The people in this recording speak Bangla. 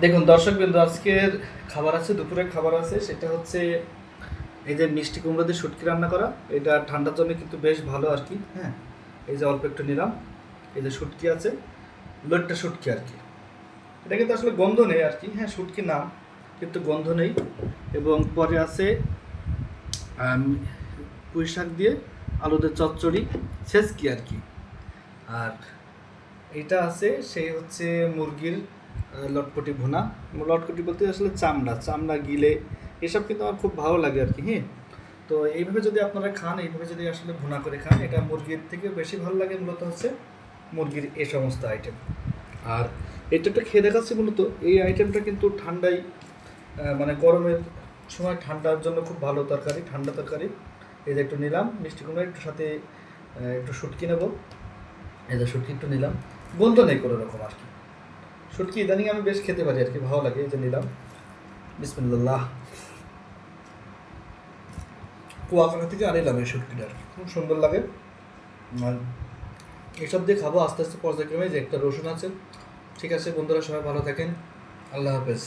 দেখুন দর্শকবৃন্দ, আজকের খাবার আছে, দুপুরের খাবার আছে, সেটা হচ্ছে এই যে মিষ্টি কুমড়ো দিয়ে শুটকি রান্না করা। এটা ঠান্ডার জন্য কিন্তু বেশ ভালো আর কি। হ্যাঁ, এই যে অল্প একটু নিলাম। এই যে শুটকি আছে, লোটটা শুটকি আর কি। এটা কিন্তু আসলে গন্ধ নেই আর কি। হ্যাঁ, শুটকি নাম, কিন্তু গন্ধ নেই। এবং পরে আছে পুঁই শাক দিয়ে আলুদের চচ্চড়ি, ছেঁচকি আর কি। আর এইটা আছে সেই হচ্ছে মুরগির লটপটি ভুনা। লটপটি বলতে আসলে চামড়া চামড়া গিলে এসব কিন্তু আমার খুব ভালো লাগে আর কি। হ্যাঁ, তো এইভাবে যদি আপনারা খান, এইভাবে যদি আসলে ভুনা করে খান, এটা মুরগির থেকে বেশি ভালো লাগে। মূলত হচ্ছে মুরগির এই সমস্ত আইটেম। আর এটা একটা খেয়ে দেখাচ্ছি, মূলত এই আইটেমটা কিন্তু ঠান্ডায় মানে গরমের সময় ঠান্ডার জন্য খুব ভালো তরকারি, ঠান্ডা তরকারি। এই যে একটু নিলাম মিষ্টি কুমড়া, একটু সাথে একটু শুটকি নেবো। এই যে শুটকি একটু নিলাম, গন্ধ নেই কোনো রকম আর কি। শুটকি ইদানিং আমি বেশ খেতে পারি আর কি, ভালো লাগে। এই যে নিলাম, বিসমিল্লাহ, কুয়াকাটা থেকে আনিলাম এই শুটকিটা আর কি, খুব সুন্দর লাগে। আর এসব দিয়ে খাবো আস্তে আস্তে পর্যায়ক্রমে। যে একটা রসুন আছে। ঠিক আছে বন্ধুরা, সবাই ভালো থাকেন, আল্লাহ হাফেজ।